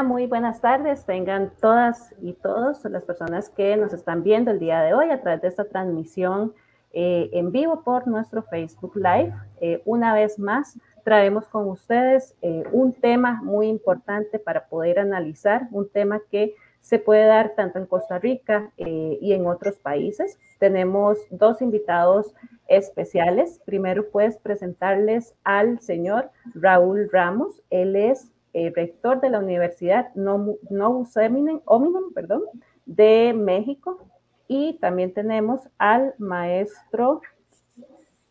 Hola, muy buenas tardes. Tengan todas y todos las personas que nos están viendo el día de hoy a través de esta transmisión en vivo por nuestro Facebook Live. Una vez más, traemos con ustedes un tema muy importante para poder analizar, un tema que se puede dar tanto en Costa Rica y en otros países. Tenemos dos invitados especiales. Primero, pues, presentarles al señor Raúl Ramos. Él es rector de la Universidad Novus Hominum, de México. Y también tenemos al maestro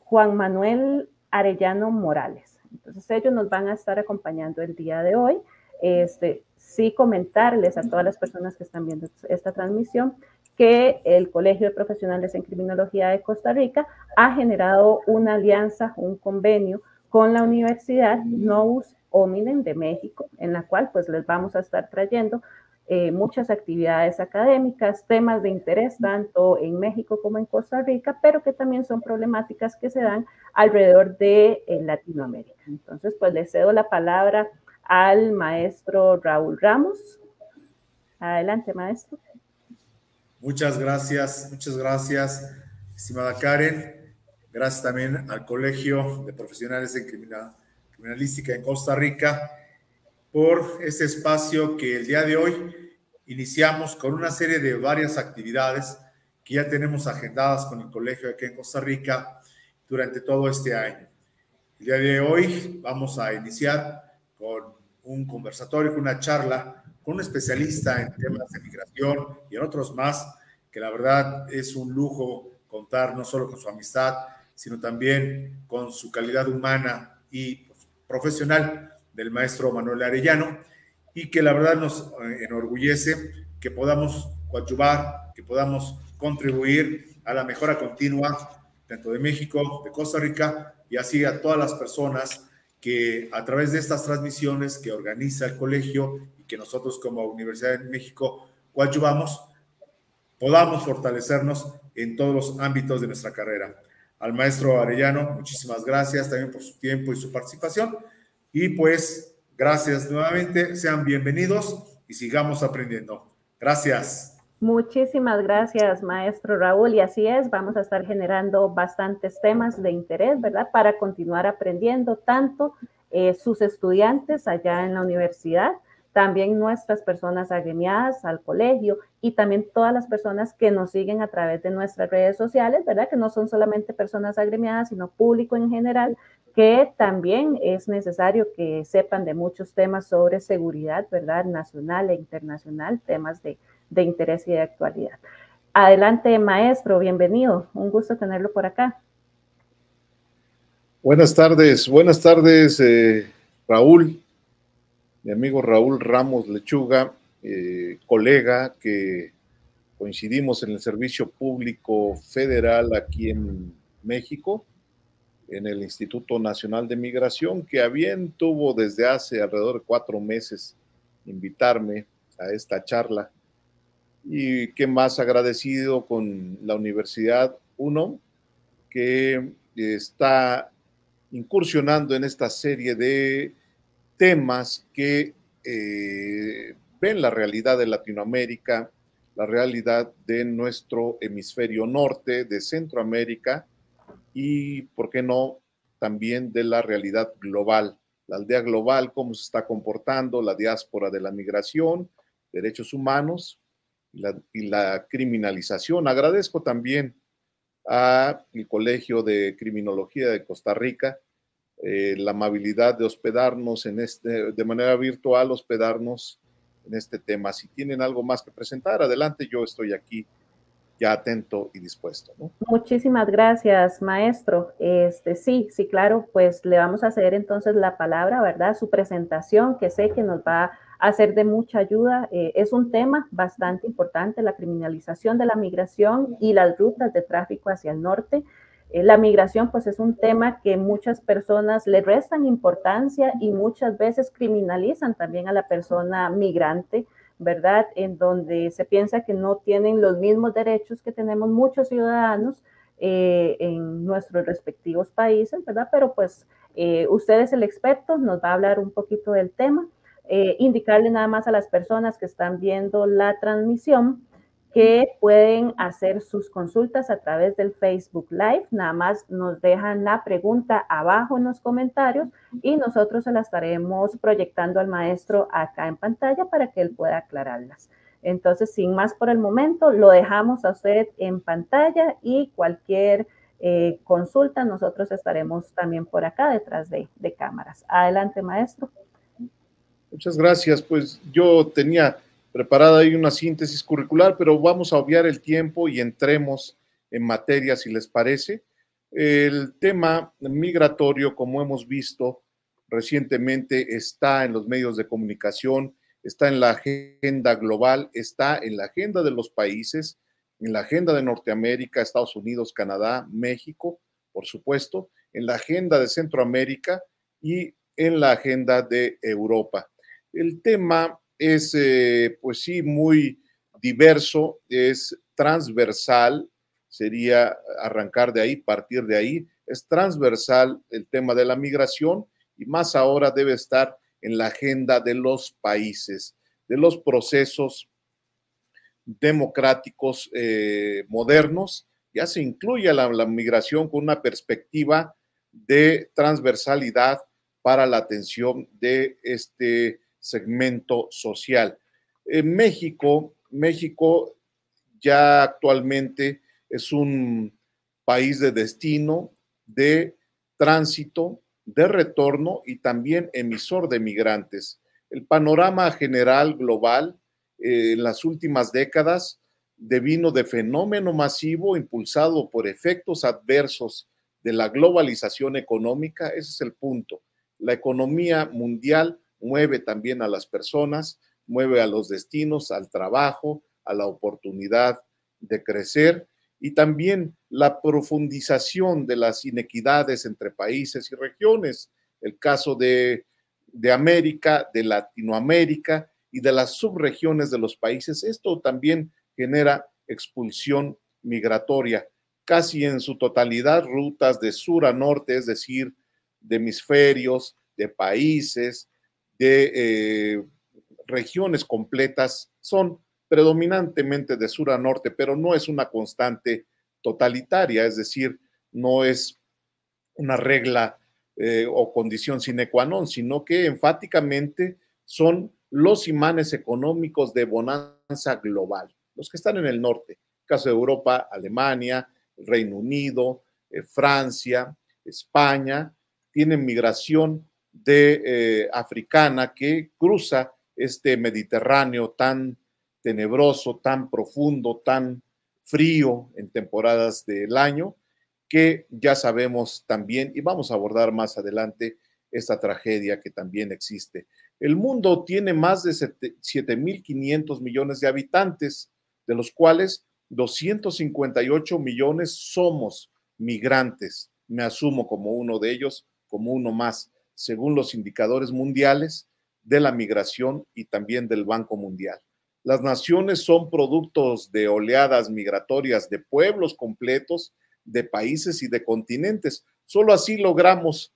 Juan Manuel Arellano Morales. Entonces ellos nos van a estar acompañando el día de hoy. Sí comentarles a todas las personas que están viendo esta transmisión que el Colegio de Profesionales en Criminología de Costa Rica ha generado una alianza, un convenio con la Universidad Novus Hominum de México, en la cual pues les vamos a estar trayendo muchas actividades académicas, temas de interés tanto en México como en Costa Rica, pero que también son problemáticas que se dan alrededor de Latinoamérica. Entonces, pues le cedo la palabra al maestro Raúl Ramos. Adelante, maestro. Muchas gracias, estimada Karen. Gracias también al Colegio de Profesionales en Criminalística en Costa Rica por este espacio que el día de hoy iniciamos con una serie de varias actividades que ya tenemos agendadas con el colegio aquí en Costa Rica durante todo este año. El día de hoy vamos a iniciar con un conversatorio, con una charla con un especialista en temas de migración y en otros más, que la verdad es un lujo contar no solo con su amistad, sino también con su calidad humana y profesional del maestro Manuel Arellano, y que la verdad nos enorgullece que podamos coadyuvar, que podamos contribuir a la mejora continua tanto de México, de Costa Rica, y así a todas las personas que a través de estas transmisiones que organiza el colegio y que nosotros como Universidad de México coadyuvamos, podamos fortalecernos en todos los ámbitos de nuestra carrera. Al maestro Arellano, muchísimas gracias también por su tiempo y su participación. Y pues, gracias nuevamente, sean bienvenidos y sigamos aprendiendo. Gracias. Muchísimas gracias, maestro Raúl. Y así es, vamos a estar generando bastantes temas de interés, ¿verdad? Para continuar aprendiendo tanto sus estudiantes allá en la universidad, también nuestras personas agremiadas al colegio y también todas las personas que nos siguen a través de nuestras redes sociales, ¿verdad? Que no son solamente personas agremiadas, sino público en general, que también es necesario que sepan de muchos temas sobre seguridad, ¿verdad? Nacional e internacional, temas de interés y de actualidad. Adelante, maestro, bienvenido. Un gusto tenerlo por acá. Buenas tardes, Raúl, mi amigo Raúl Ramos Lechuga, colega que coincidimos en el Servicio Público Federal aquí en México, en el Instituto Nacional de Migración, que a bien tuvo desde hace alrededor de 4 meses invitarme a esta charla. Y qué más agradecido con la Universidad UNO, que está incursionando en esta serie de temas que ven la realidad de Latinoamérica, la realidad de nuestro hemisferio norte, de Centroamérica y, ¿por qué no?, también de la realidad global, la aldea global, cómo se está comportando, la diáspora de la migración, derechos humanos y la criminalización. Agradezco también al Colegio de Criminología de Costa Rica la amabilidad de hospedarnos de manera virtual, hospedarnos en este tema. Si tienen algo más que presentar, adelante, yo estoy aquí ya atento y dispuesto, ¿no? Muchísimas gracias, maestro. Sí, claro, pues le vamos a ceder entonces la palabra, ¿verdad? Su presentación, que sé que nos va a ser de mucha ayuda. Es un tema bastante importante, la criminalización de la migración y las rutas de tráfico hacia el norte. La migración, pues, es un tema que muchas personas le restan importancia y muchas veces criminalizan también a la persona migrante, ¿verdad? En donde se piensa que no tienen los mismos derechos que tenemos muchos ciudadanos en nuestros respectivos países, ¿verdad? Pero pues usted es el experto, nos va a hablar un poquito del tema. indicarle nada más a las personas que están viendo la transmisión que pueden hacer sus consultas a través del Facebook Live. Nada más nos dejan la pregunta abajo en los comentarios y nosotros se la estaremos proyectando al maestro acá en pantalla para que él pueda aclararlas. Entonces, sin más por el momento, lo dejamos a usted en pantalla y cualquier consulta, nosotros estaremos también por acá detrás de cámaras. Adelante, maestro. Muchas gracias. Pues yo tenía preparada ahí una síntesis curricular, pero vamos a obviar el tiempo y entremos en materia, si les parece. El tema migratorio, como hemos visto recientemente, está en los medios de comunicación, está en la agenda global, está en la agenda de los países, en la agenda de Norteamérica, Estados Unidos, Canadá, México, por supuesto, en la agenda de Centroamérica y en la agenda de Europa. El tema es, pues sí, muy diverso, es transversal, sería arrancar de ahí, partir de ahí, es transversal el tema de la migración y más ahora debe estar en la agenda de los países, de los procesos democráticos modernos. Ya se incluye la migración con una perspectiva de transversalidad para la atención de este segmento social. En México ya actualmente es un país de destino, de tránsito, de retorno y también emisor de migrantes. El panorama general global en las últimas décadas devino de fenómeno masivo impulsado por efectos adversos de la globalización económica. Ese es el punto. La economía mundial mueve también a las personas, mueve a los destinos, al trabajo, a la oportunidad de crecer y también la profundización de las inequidades entre países y regiones. El caso de América, de Latinoamérica y de las subregiones de los países. Esto también genera expulsión migratoria, casi en su totalidad rutas de sur a norte, es decir, de hemisferios, de países, de regiones completas, son predominantemente de sur a norte, pero no es una constante totalitaria, es decir, no es una regla o condición sine qua non, sino que enfáticamente son los imanes económicos de bonanza global, los que están en el norte, caso de Europa, Alemania, Reino Unido, Francia, España, tienen migración africana que cruza este Mediterráneo tan tenebroso, tan profundo, tan frío en temporadas del año, que ya sabemos también, y vamos a abordar más adelante esta tragedia que también existe. El mundo tiene más de 7.500 millones de habitantes, de los cuales 258 millones somos migrantes. Me asumo como uno de ellos, como uno más, según los indicadores mundiales de la migración y también del Banco Mundial. Las naciones son productos de oleadas migratorias de pueblos completos, de países y de continentes. Solo así logramos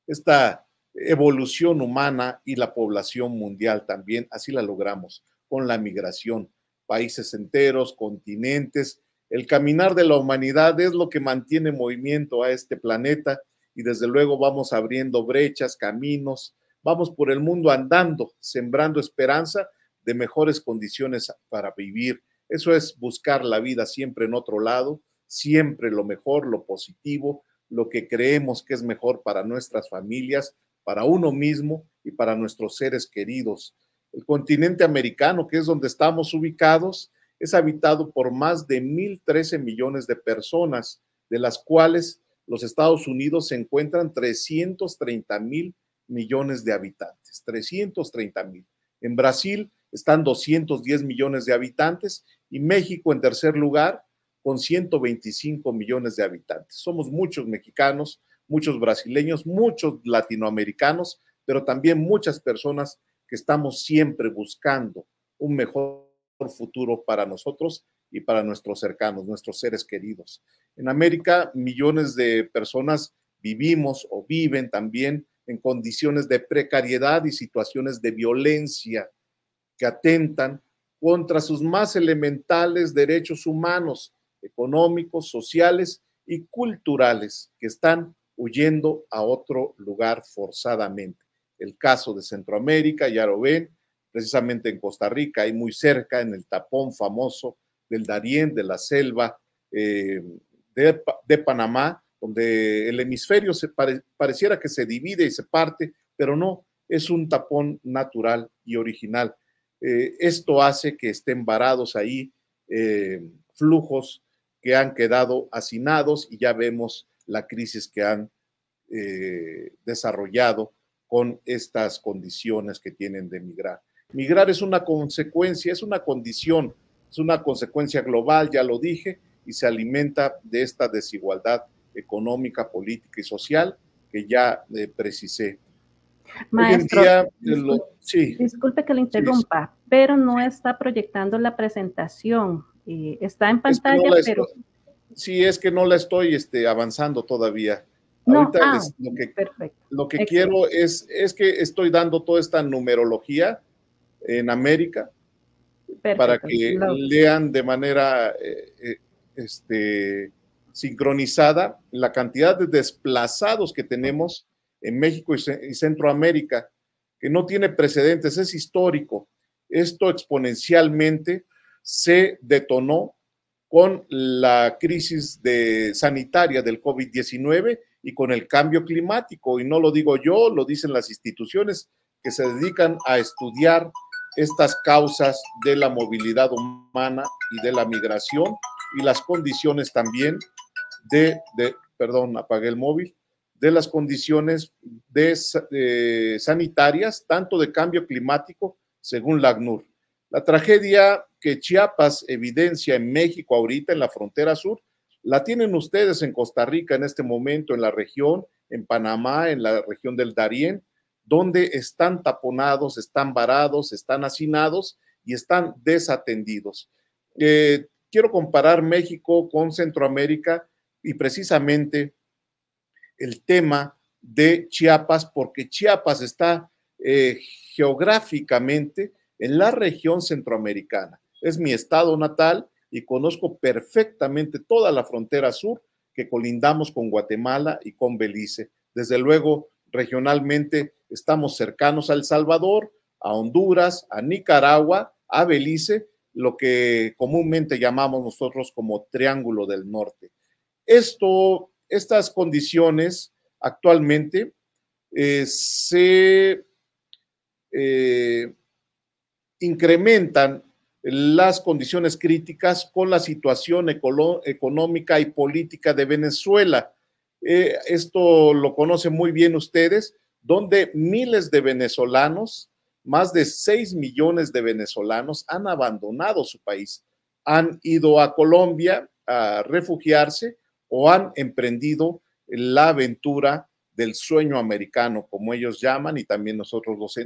esta evolución humana y la población mundial también, así la logramos con la migración. Países enteros, continentes, el caminar de la humanidad es lo que mantiene movimiento a este planeta y desde luego vamos abriendo brechas, caminos, vamos por el mundo andando, sembrando esperanza de mejores condiciones para vivir. Eso es buscar la vida siempre en otro lado, siempre lo mejor, lo positivo, lo que creemos que es mejor para nuestras familias, para uno mismo y para nuestros seres queridos. El continente americano, que es donde estamos ubicados, es habitado por más de 1.013 millones de personas, de las cuales los Estados Unidos se encuentran 330.000 millones de habitantes, 330.000. En Brasil están 210 millones de habitantes y México en tercer lugar con 125 millones de habitantes. Somos muchos mexicanos, muchos brasileños, muchos latinoamericanos, pero también muchas personas que estamos siempre buscando un mejor futuro para nosotros y para nuestros cercanos, nuestros seres queridos. En América, millones de personas vivimos o viven también en condiciones de precariedad y situaciones de violencia que atentan contra sus más elementales derechos humanos, económicos, sociales y culturales, que están huyendo a otro lugar forzadamente. El caso de Centroamérica, ya lo ven, precisamente en Costa Rica, ahí muy cerca, en el tapón famoso del Darién, de la selva de Panamá, donde el hemisferio pareciera que se divide y se parte, pero no, es un tapón natural y original. Esto hace que estén varados ahí flujos que han quedado hacinados, y ya vemos la crisis que han desarrollado con estas condiciones que tienen de migrar. Migrar es una consecuencia, es una condición, es una consecuencia global, ya lo dije, y se alimenta de esta desigualdad económica, política y social que ya precisé. Maestro, hoy en día, disculpe que le interrumpa, pero no está proyectando la presentación. Está en pantalla, pero... Sí, es que no la estoy avanzando todavía. No, ahorita perfecto. Lo que quiero es que estoy dando toda esta numerología en América, perfecto, para que lean de manera sincronizada la cantidad de desplazados que tenemos en México y Centroamérica, que no tiene precedentes, es histórico. Esto exponencialmente se detonó con la crisis sanitaria del COVID-19 y con el cambio climático, y no lo digo yo, lo dicen las instituciones que se dedican a estudiar estas causas de la movilidad humana y de la migración, y las condiciones también perdón, apagué el móvil, de las condiciones sanitarias, tanto de cambio climático, según la ACNUR. La tragedia que Chiapas evidencia en México ahorita, en la frontera sur, la tienen ustedes en Costa Rica en este momento, en la región, en Panamá, en la región del Darién, donde están taponados, están varados, están hacinados y están desatendidos. Quiero comparar México con Centroamérica y precisamente el tema de Chiapas, porque Chiapas está geográficamente en la región centroamericana. Es mi estado natal y conozco perfectamente toda la frontera sur, que colindamos con Guatemala y con Belice. Desde luego, regionalmente estamos cercanos a El Salvador, a Honduras, a Nicaragua, a Belice, lo que comúnmente llamamos nosotros como Triángulo del Norte. Estas condiciones actualmente se incrementan las condiciones críticas con la situación económica y política de Venezuela. Esto lo conocen muy bien ustedes, donde miles de venezolanos, más de 6 millones de venezolanos han abandonado su país, han ido a Colombia a refugiarse o han emprendido la aventura del sueño americano, como ellos llaman, y también nosotros los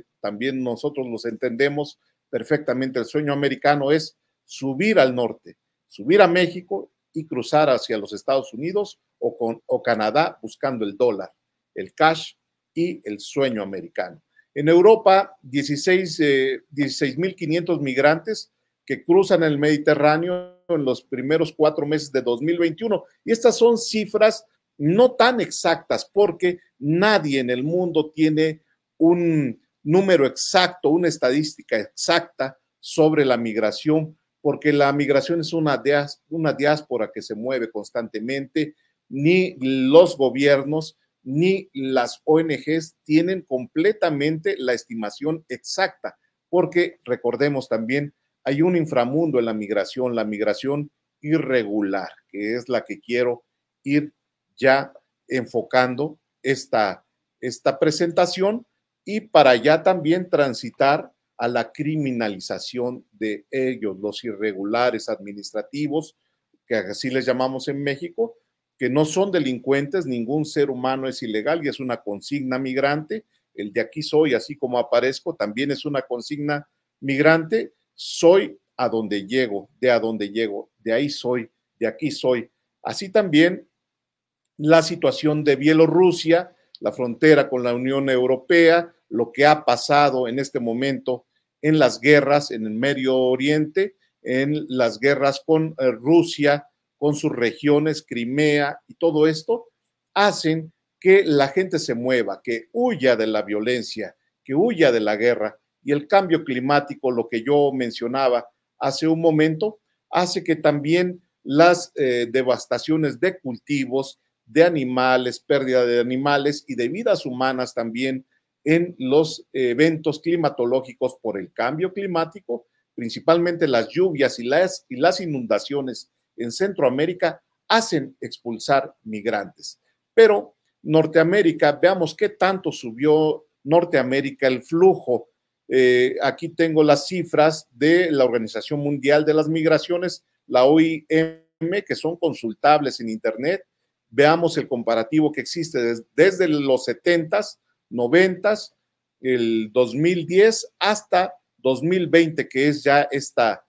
entendemos perfectamente. El sueño americano es subir al norte, subir a México y cruzar hacia los Estados Unidos o Canadá buscando el dólar, el cash y el sueño americano. En Europa, 16.500 migrantes que cruzan el Mediterráneo en los primeros 4 meses de 2021. Y estas son cifras no tan exactas, porque nadie en el mundo tiene un número exacto, una estadística exacta sobre la migración, porque la migración es una diáspora que se mueve constantemente. Ni los gobiernos ni las ONGs tienen completamente la estimación exacta, porque recordemos también, hay un inframundo en la migración irregular, que es la que quiero ir ya enfocando esta presentación, y para ya también transitar a la criminalización de ellos, los irregulares administrativos, que así les llamamos en México, que no son delincuentes, ningún ser humano es ilegal y es una consigna migrante. El de aquí soy, así como aparezco, también es una consigna migrante. Soy a donde llego, de ahí soy, de aquí soy. Así también la situación de Bielorrusia, la frontera con la Unión Europea, lo que ha pasado en este momento en las guerras en el Medio Oriente, en las guerras con Rusia, con sus regiones, Crimea y todo esto, hacen que la gente se mueva, que huya de la violencia, que huya de la guerra. Y el cambio climático, lo que yo mencionaba hace un momento, hace que también las devastaciones de cultivos, de animales, pérdida de animales y de vidas humanas también en los eventos climatológicos por el cambio climático, principalmente las lluvias y las inundaciones en Centroamérica, hacen expulsar migrantes. Pero Norteamérica, veamos qué tanto subió Norteamérica el flujo. Aquí tengo las cifras de la Organización Mundial de las Migraciones, la OIM, que son consultables en Internet. Veamos el comparativo que existe desde los 70s, 90s, el 2010 hasta 2020, que es ya esta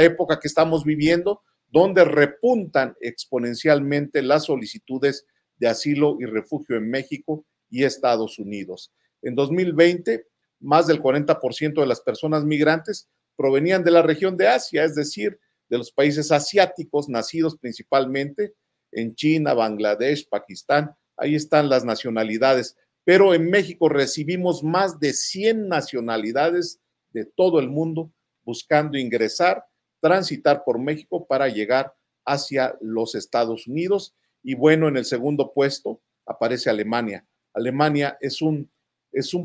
época que estamos viviendo, donde repuntan exponencialmente las solicitudes de asilo y refugio en México y Estados Unidos. En 2020, más del 40% de las personas migrantes provenían de la región de Asia, es decir, de los países asiáticos, nacidos principalmente en China, Bangladesh, Pakistán. Ahí están las nacionalidades. Pero en México recibimos más de 100 nacionalidades de todo el mundo buscando ingresar, transitar por México para llegar hacia los Estados Unidos. Y bueno, en el segundo puesto aparece Alemania. Alemania es un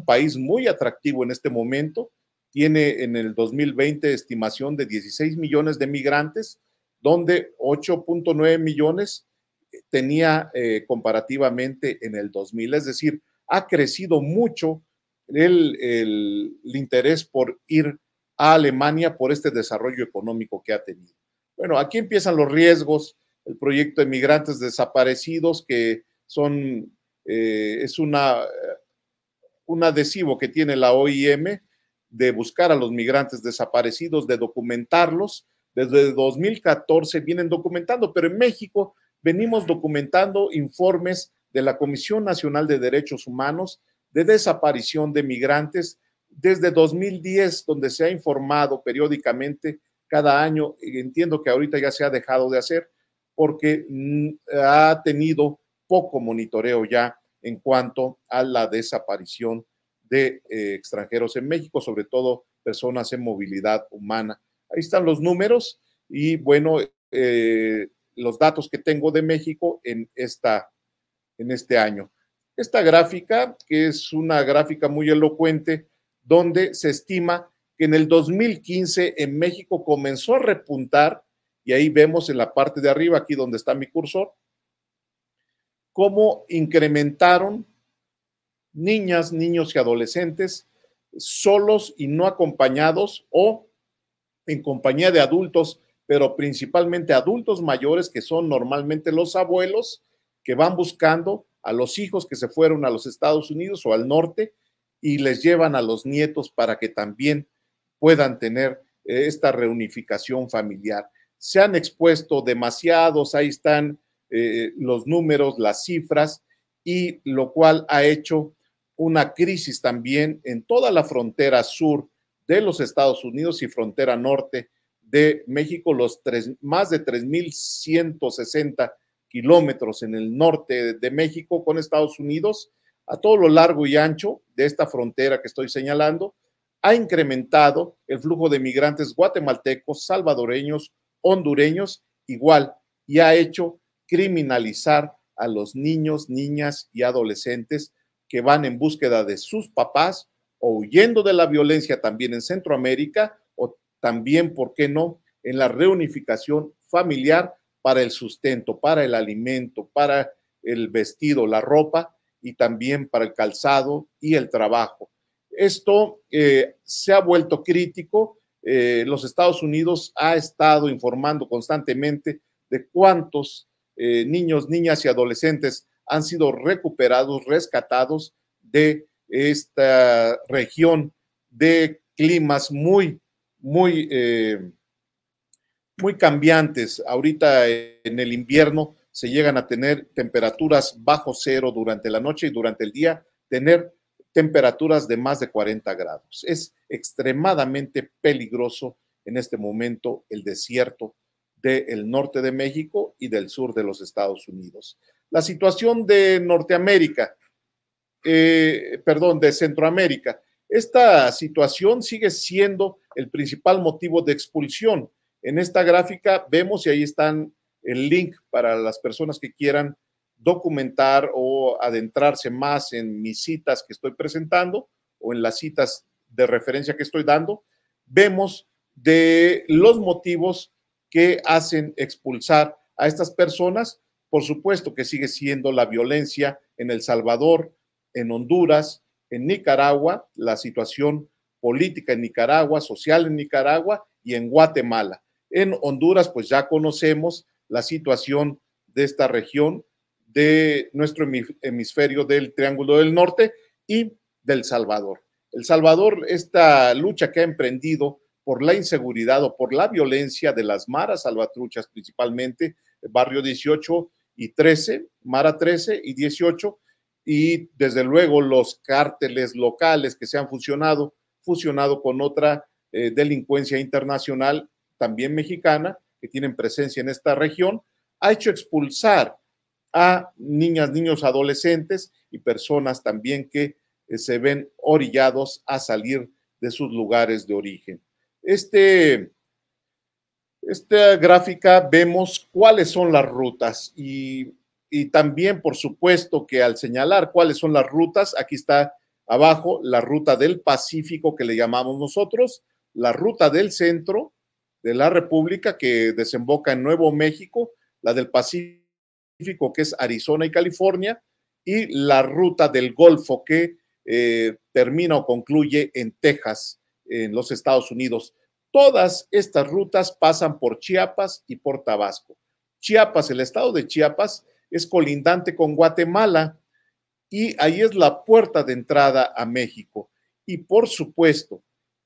país muy atractivo en este momento. Tiene en el 2020 estimación de 16 millones de migrantes, donde 8.9 millones tenía comparativamente en el 2000. Es decir, ha crecido mucho el interés por ir a Alemania por este desarrollo económico que ha tenido. Bueno, aquí empiezan los riesgos. El proyecto de migrantes desaparecidos, que es un adhesivo que tiene la OIM de buscar a los migrantes desaparecidos, de documentarlos. Desde 2014 vienen documentando, pero en México venimos documentando informes de la Comisión Nacional de Derechos Humanos de desaparición de migrantes desde 2010, donde se ha informado periódicamente cada año. Entiendo que ahorita ya se ha dejado de hacer porque ha tenido poco monitoreo ya en cuanto a la desaparición de extranjeros en México, sobre todo personas en movilidad humana. Ahí están los números y bueno, los datos que tengo de México en este año. Esta gráfica, que es una gráfica muy elocuente, donde se estima que en el 2015 en México comenzó a repuntar, y ahí vemos en la parte de arriba, aquí donde está mi cursor, cómo incrementaron niñas, niños y adolescentes solos y no acompañados o en compañía de adultos, pero principalmente adultos mayores, que son normalmente los abuelos, que van buscando a los hijos que se fueron a los Estados Unidos o al norte y les llevan a los nietos para que también puedan tener esta reunificación familiar. Se han expuesto demasiados, ahí están los números, las cifras, y lo cual ha hecho una crisis también en toda la frontera sur de los Estados Unidos y frontera norte de México, más de 3,160 kilómetros en el norte de México con Estados Unidos, a todo lo largo y ancho de esta frontera que estoy señalando, ha incrementado el flujo de migrantes guatemaltecos, salvadoreños, hondureños, igual, y ha hecho criminalizar a los niños, niñas y adolescentes que van en búsqueda de sus papás o huyendo de la violencia también en Centroamérica, o también, ¿por qué no?, en la reunificación familiar para el sustento, para el alimento, para el vestido, la ropa, y también para el calzado y el trabajo. Esto se ha vuelto crítico. Los Estados Unidos ha estado informando constantemente de cuántos niños, niñas y adolescentes han sido recuperados, rescatados de esta región de climas muy cambiantes. Ahorita en el invierno se llegan a tener temperaturas bajo cero durante la noche y durante el día tener temperaturas de más de 40 grados. Es extremadamente peligroso en este momento el desierto del norte de México y del sur de los Estados Unidos. La situación de Norteamérica, de Centroamérica, esta situación sigue siendo el principal motivo de expulsión. En esta gráfica vemos, y ahí están el link para las personas que quieran documentar o adentrarse más en mis citas que estoy presentando o en las citas de referencia que estoy dando, vemos de los motivos que hacen expulsar a estas personas. Por supuesto que sigue siendo la violencia en El Salvador, en Honduras, en Nicaragua, la situación política en Nicaragua, social en Nicaragua y en Guatemala. En Honduras, pues ya conocemos la situación de esta región, de nuestro hemisferio del Triángulo del Norte y del Salvador. El Salvador, esta lucha que ha emprendido por la inseguridad o por la violencia de las maras salvatruchas, principalmente Barrio 18 y 13, Mara 13 y 18, y desde luego los cárteles locales que se han fusionado con otra delincuencia internacional, también mexicana, que tienen presencia en esta región, ha hecho expulsar a niñas, niños, adolescentes y personas también que se ven orillados a salir de sus lugares de origen. Esta gráfica vemos cuáles son las rutas y también, por supuesto, que al señalar cuáles son las rutas, aquí está abajo la ruta del Pacífico que le llamamos nosotros, la ruta del centro de la República que desemboca en Nuevo México, la del Pacífico que es Arizona y California, y la ruta del Golfo que termina o concluye en Texas, en los Estados Unidos. Todas estas rutas pasan por Chiapas y por Tabasco. Chiapas, el estado de Chiapas, es colindante con Guatemala y ahí es la puerta de entrada a México. Y por supuesto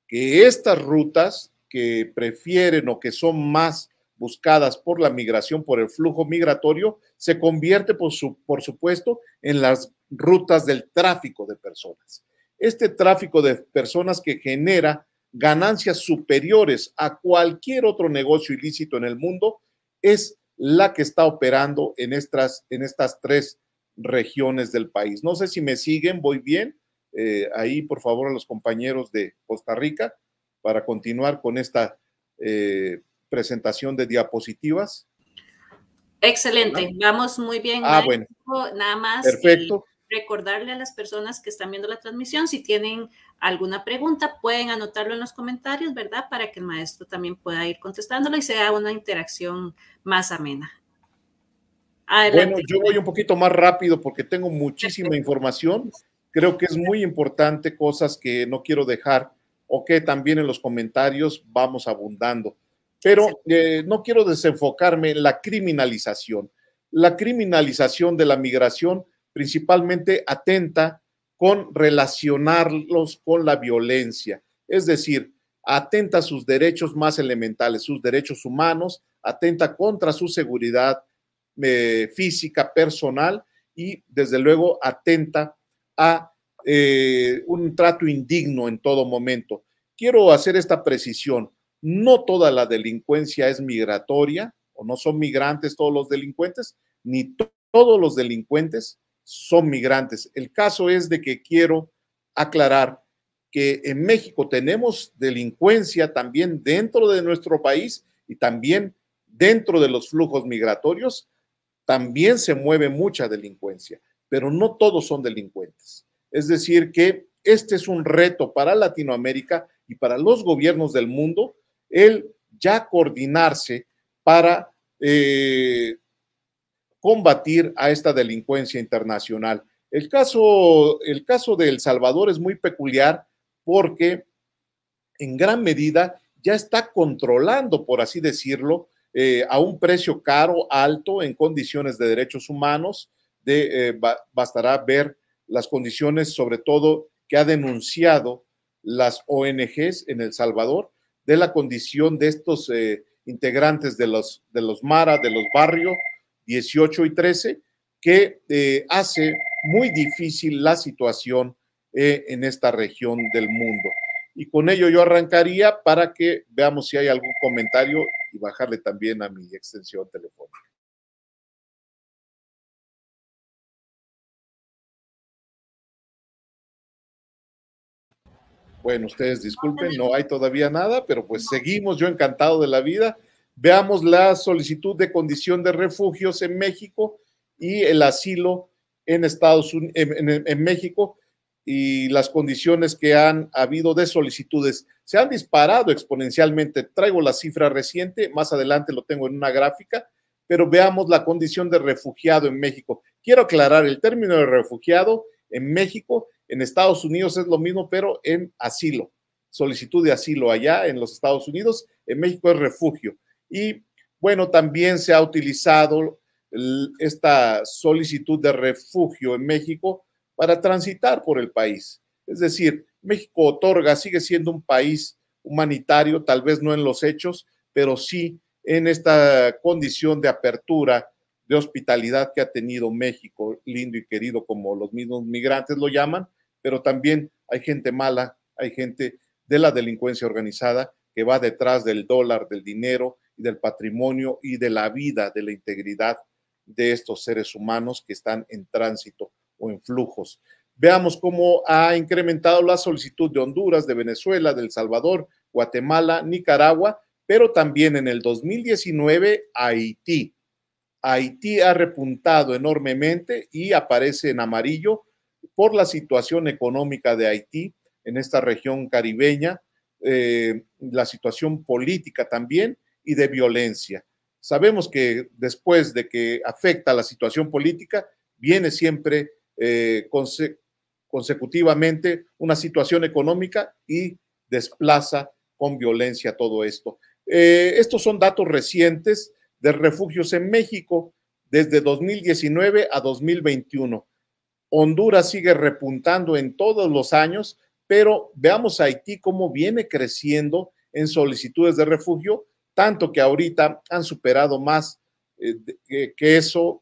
que estas rutas que prefieren o que son más buscadas por la migración, por el flujo migratorio, se convierte por supuesto en las rutas del tráfico de personas. Este tráfico de personas que genera ganancias superiores a cualquier otro negocio ilícito en el mundo es la que está operando en estas tres regiones del país. No sé si me siguen, voy bien. Ahí, por favor, a los compañeros de Costa Rica para continuar con esta presentación de diapositivas. Excelente, vamos muy bien. Bueno. Nada más perfecto. Recordarle a las personas que están viendo la transmisión, si tienen alguna pregunta, pueden anotarlo en los comentarios, ¿verdad? Para que el maestro también pueda ir contestándolo y sea una interacción más amena. Adelante. Bueno, yo voy un poquito más rápido porque tengo muchísima información. Creo que es muy importante, cosas que no quiero dejar o que también en los comentarios vamos abundando. Pero no quiero desenfocarme en la criminalización. La criminalización de la migración principalmente atenta con relacionarlos con la violencia, es decir, atenta a sus derechos más elementales, sus derechos humanos, atenta contra su seguridad física, personal y desde luego atenta a un trato indigno en todo momento. Quiero hacer esta precisión, no toda la delincuencia es migratoria o no son migrantes todos los delincuentes, ni todos los delincuentes son migrantes. El caso es de que quiero aclarar que en México tenemos delincuencia también dentro de nuestro país y también dentro de los flujos migratorios, también se mueve mucha delincuencia, pero no todos son delincuentes. Es decir, que este es un reto para Latinoamérica y para los gobiernos del mundo, el ya coordinarse para combatir a esta delincuencia internacional. El caso de El Salvador es muy peculiar porque en gran medida ya está controlando, por así decirlo, a un precio caro, alto, en condiciones de derechos humanos. Bastará ver las condiciones, sobre todo, que ha denunciado las ONGs en El Salvador, de la condición de estos integrantes de los Mara, de los barrios, 18 y 13, que hace muy difícil la situación en esta región del mundo. Y con ello yo arrancaría para que veamos si hay algún comentario y bajarle también a mi extensión telefónica. Bueno, ustedes disculpen, no hay todavía nada, pero pues seguimos, yo encantado de la vida. Veamos la solicitud de condición de refugios en México y el asilo en Estados Unidos, en México, y las condiciones que han habido de solicitudes. Se han disparado exponencialmente. Traigo la cifra reciente, más adelante lo tengo en una gráfica, pero veamos la condición de refugiado en México. Quiero aclarar, el término de refugiado en México, en Estados Unidos es lo mismo, pero en asilo, solicitud de asilo allá en los Estados Unidos, en México es refugio. Y bueno, también se ha utilizado esta solicitud de refugio en México para transitar por el país. Es decir, México otorga, sigue siendo un país humanitario, tal vez no en los hechos, pero sí en esta condición de apertura, de hospitalidad que ha tenido México, lindo y querido como los mismos migrantes lo llaman, pero también hay gente mala, hay gente de la delincuencia organizada que va detrás del dólar, del dinero y del patrimonio y de la vida, de la integridad de estos seres humanos que están en tránsito o en flujos. Veamos cómo ha incrementado la solicitud de Honduras, de Venezuela, de El Salvador, Guatemala, Nicaragua, pero también en el 2019 Haití. Haití ha repuntado enormemente y aparece en amarillo por la situación económica de Haití en esta región caribeña, la situación política también y de violencia. Sabemos que después de que afecta la situación política, viene siempre consecutivamente una situación económica y desplaza con violencia todo esto. Estos son datos recientes de refugios en México desde 2019 a 2021. Honduras sigue repuntando en todos los años, pero veamos a Haití cómo viene creciendo en solicitudes de refugio, tanto que ahorita han superado más que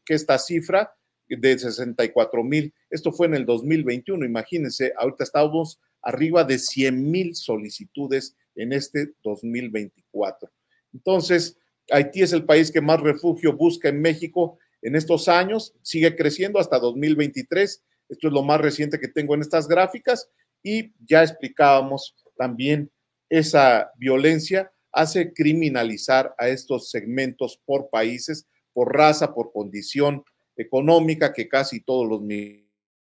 esta cifra de 64,000. Esto fue en el 2021, imagínense, ahorita estamos arriba de 100,000 solicitudes en este 2024. Entonces, Haití es el país que más refugio busca en México en estos años, sigue creciendo hasta 2023. Esto es lo más reciente que tengo en estas gráficas y ya explicábamos también esa violencia hace criminalizar a estos segmentos por países, por raza, por condición económica, que casi todos los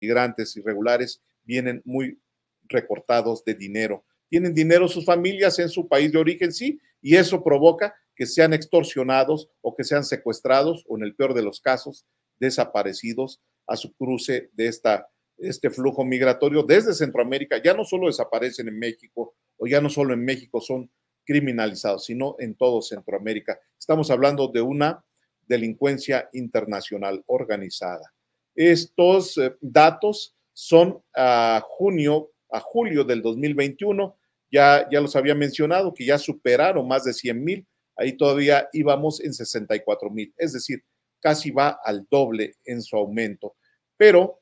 migrantes irregulares vienen muy recortados de dinero. Tienen dinero sus familias en su país de origen, sí, y eso provoca que sean extorsionados o que sean secuestrados o en el peor de los casos desaparecidos a su cruce de este flujo migratorio desde Centroamérica. Ya no solo desaparecen en México o ya no solo en México son criminalizados, sino en todo Centroamérica. Estamos hablando de una delincuencia internacional organizada. Estos datos son a julio del 2021, ya los había mencionado, que ya superaron más de 100,000, ahí todavía íbamos en 64,000, es decir, casi va al doble en su aumento. Pero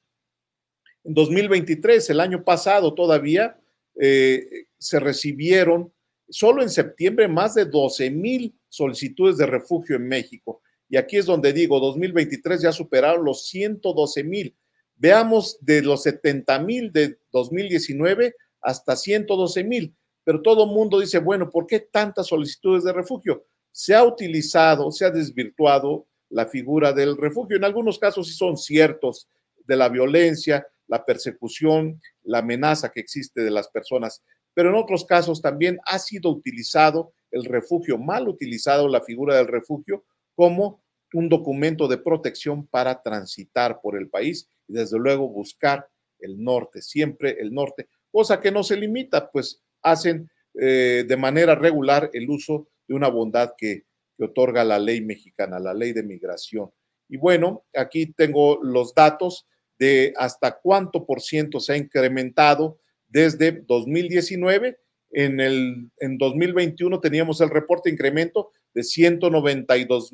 en 2023, el año pasado todavía, se recibieron solo en septiembre más de 12,000 solicitudes de refugio en México. Y aquí es donde digo, 2023 ya superaron los 112,000. Veamos de los 70,000 de 2019 hasta 112,000. Pero todo el mundo dice, bueno, ¿por qué tantas solicitudes de refugio? Se ha utilizado, se ha desvirtuado la figura del refugio. En algunos casos sí son ciertos de la violencia, la persecución, la amenaza que existe de las personas, pero en otros casos también ha sido utilizado el refugio, mal utilizado la figura del refugio como un documento de protección para transitar por el país y desde luego buscar el norte, siempre el norte, cosa que no se limita, pues hacen de manera regular el uso de una bondad que otorga la ley mexicana, la ley de migración. Y bueno, aquí tengo los datos de hasta cuánto por ciento se ha incrementado desde 2019. En 2021 teníamos el reporte de incremento de 192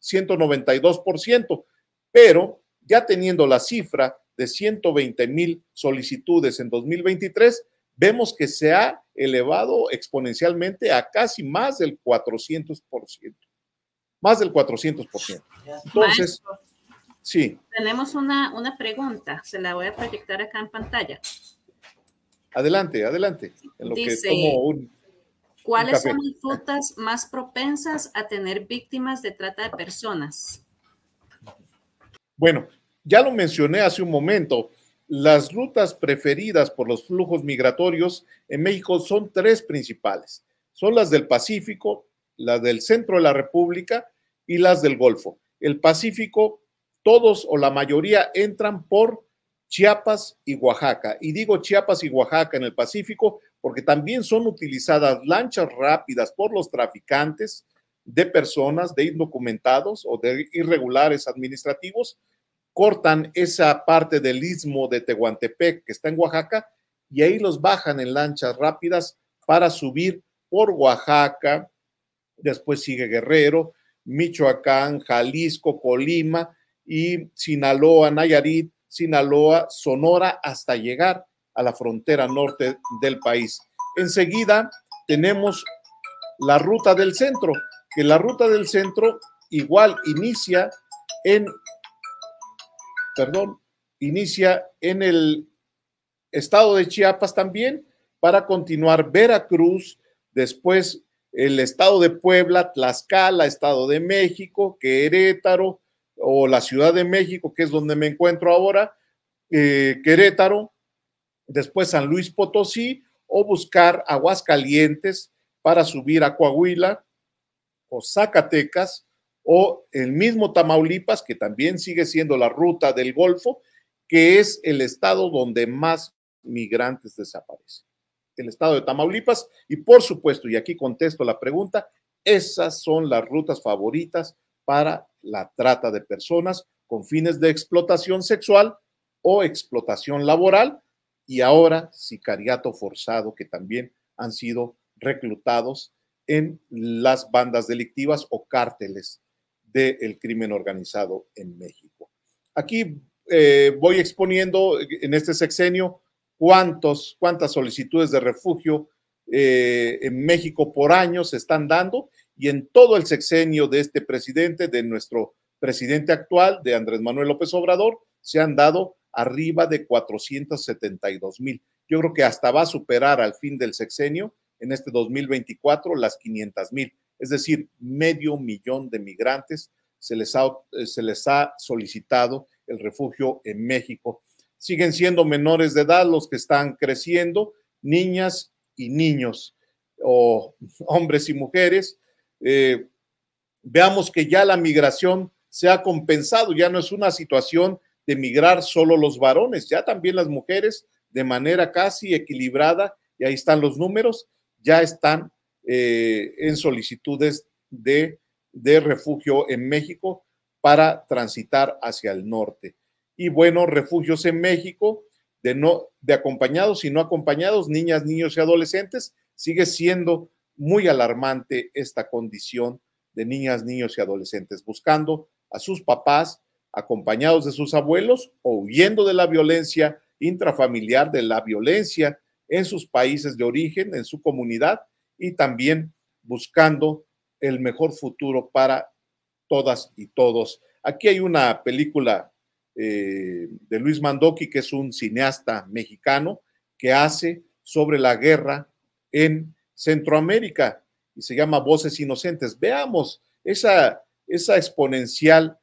192%, pero ya teniendo la cifra de 120,000 solicitudes en 2023, vemos que se ha elevado exponencialmente a casi más del 400%. Más del 400%. Entonces, Maestro, sí. tenemos una pregunta, se la voy a proyectar acá en pantalla. Adelante, adelante. En lo Dice, que tomo ¿cuáles son las rutas más propensas a tener víctimas de trata de personas? Bueno, ya lo mencioné hace un momento. Las rutas preferidas por los flujos migratorios en México son tres principales. Son las del Pacífico, las del centro de la República y las del Golfo. El Pacífico, todos o la mayoría entran por Chiapas y Oaxaca. Y digo Chiapas y Oaxaca en el Pacífico porque también son utilizadas lanchas rápidas por los traficantes de personas, de indocumentados o de irregulares administrativos. Cortan esa parte del istmo de Tehuantepec que está en Oaxaca y ahí los bajan en lanchas rápidas para subir por Oaxaca, después sigue Guerrero, Michoacán, Jalisco, Colima y Sinaloa, Nayarit, Sinaloa, Sonora, hasta llegar a la frontera norte del país. Enseguida tenemos la ruta del centro, que la ruta del centro igual inicia en el estado de Chiapas también, para continuar Veracruz, después el estado de Puebla, Tlaxcala, Estado de México, Querétaro, o la Ciudad de México, que es donde me encuentro ahora, Querétaro, después San Luis Potosí, o buscar Aguascalientes para subir a Coahuila, o Zacatecas, o el mismo Tamaulipas, que también sigue siendo la ruta del Golfo, que es el estado donde más migrantes desaparecen. El estado de Tamaulipas, y por supuesto, y aquí contesto la pregunta, esas son las rutas favoritas para la trata de personas con fines de explotación sexual o explotación laboral, y ahora sicariato forzado, que también han sido reclutados en las bandas delictivas o cárteles del crimen organizado en México. Aquí voy exponiendo en este sexenio cuántas solicitudes de refugio en México por año se están dando, y en todo el sexenio de este presidente, de nuestro presidente actual, de Andrés Manuel López Obrador, se han dado arriba de 472,000. Yo creo que hasta va a superar al fin del sexenio, en este 2024, las 500,000. Es decir, 500,000 de migrantes se les ha solicitado el refugio en México. Siguen siendo menores de edad los que están creciendo, niñas y niños, o hombres y mujeres. Veamos que ya la migración se ha compensado, ya no es una situación de migrar solo los varones, ya también las mujeres de manera casi equilibrada, y ahí están los números, ya están en solicitudes de refugio en México para transitar hacia el norte. Y bueno, refugios en México de acompañados y no acompañados, niñas, niños y adolescentes. Sigue siendo muy alarmante esta condición de niñas, niños y adolescentes buscando a sus papás, acompañados de sus abuelos, o huyendo de la violencia intrafamiliar, de la violencia en sus países de origen, en su comunidad, y también buscando el mejor futuro para todas y todos. Aquí hay una película de Luis Mandoki, que es un cineasta mexicano, que hace sobre la guerra en Centroamérica y se llama Voces Inocentes. Veamos esa exponencial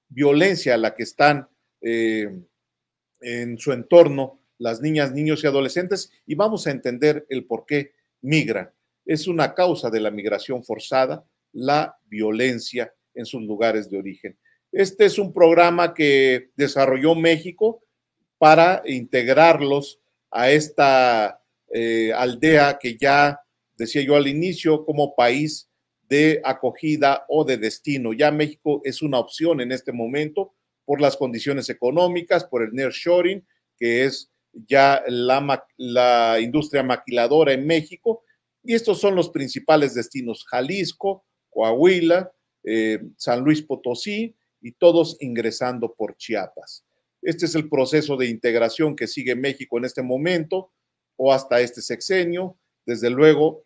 violencia a la que están en su entorno las niñas, niños y adolescentes, y vamos a entender el por qué migran. Es una causa de la migración forzada, la violencia en sus lugares de origen. Este es un programa que desarrolló México para integrarlos a esta aldea que ya decía yo al inicio como país de acogida o de destino. Ya México es una opción en este momento por las condiciones económicas, por el nearshoring, que es ya la industria maquiladora en México, y estos son los principales destinos: Jalisco, Coahuila, San Luis Potosí y todos ingresando por Chiapas. Este es el proceso de integración que sigue México en este momento o hasta este sexenio. Desde luego,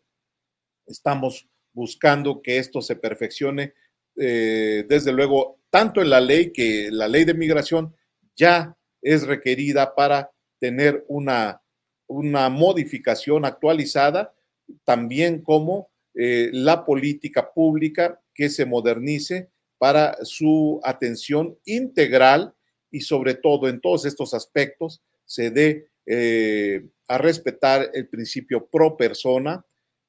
estamos buscando que esto se perfeccione, desde luego, tanto en la ley, que la ley de migración ya es requerida para tener una modificación actualizada, también como la política pública que se modernice para su atención integral y sobre todo en todos estos aspectos se dé a respetar el principio pro persona,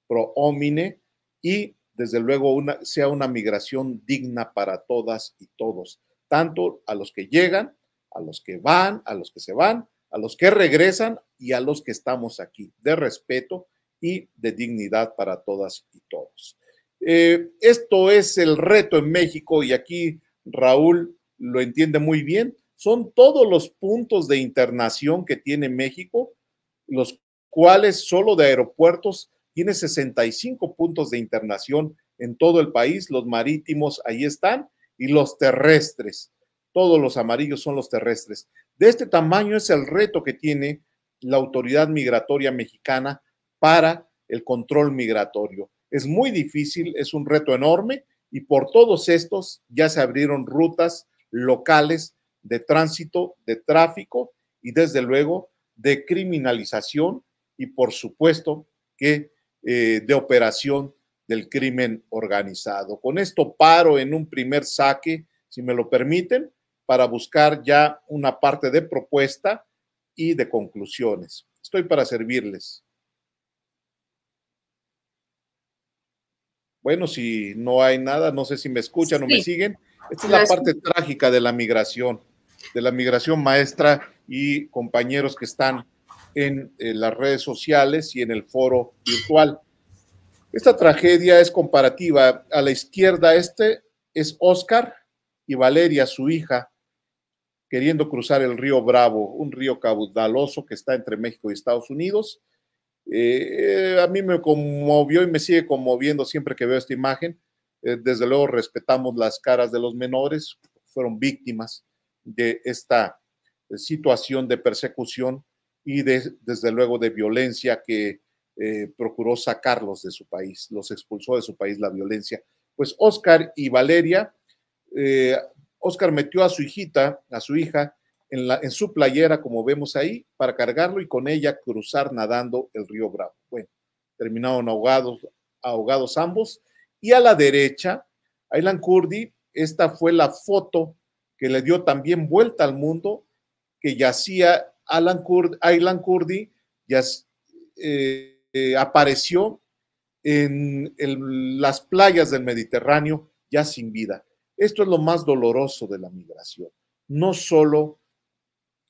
pro homine y desde luego sea una migración digna para todas y todos, tanto a los que llegan, a los que van, a los que se van, a los que regresan y a los que estamos aquí, de respeto y de dignidad para todas y todos. Esto es el reto en México y aquí Raúl lo entiende muy bien. Son todos los puntos de internación que tiene México, los cuales solo de aeropuertos tiene 65 puntos de internación en todo el país. Los marítimos ahí están y los terrestres. Todos los amarillos son los terrestres. De este tamaño es el reto que tiene la autoridad migratoria mexicana para el control migratorio. Es muy difícil, es un reto enorme y por todos estos ya se abrieron rutas locales de tránsito, de tráfico y desde luego de criminalización y por supuesto que de operación del crimen organizado. Con esto paro en un primer saque, si me lo permiten, para buscar ya una parte de propuesta y de conclusiones. Estoy para servirles. Bueno, si no hay nada, no sé si me escuchan o me siguen. Esta es la parte trágica de la migración maestra y compañeros que están en las redes sociales y en el foro virtual. Esta tragedia es comparativa. A la izquierda, este es Oscar y Valeria, su hija, queriendo cruzar el río Bravo, un río caudaloso que está entre México y Estados Unidos. A mí me conmovió y me sigue conmoviendo siempre que veo esta imagen. Desde luego respetamos las caras de los menores, fueron víctimas de esta situación de persecución y desde luego de violencia que procuró sacarlos de su país, los expulsó de su país la violencia. Pues Oscar y Valeria, Oscar metió a su hijita, a su hija, en su playera, como vemos ahí, para cargarlo y con ella cruzar nadando el río Bravo. Bueno, terminaron ahogados ambos. Y a la derecha, Aylan Kurdi, esta fue la foto que le dio también vuelta al mundo, que yacía Aylan Kurdi, apareció en las playas del Mediterráneo ya sin vida. Esto es lo más doloroso de la migración. No solo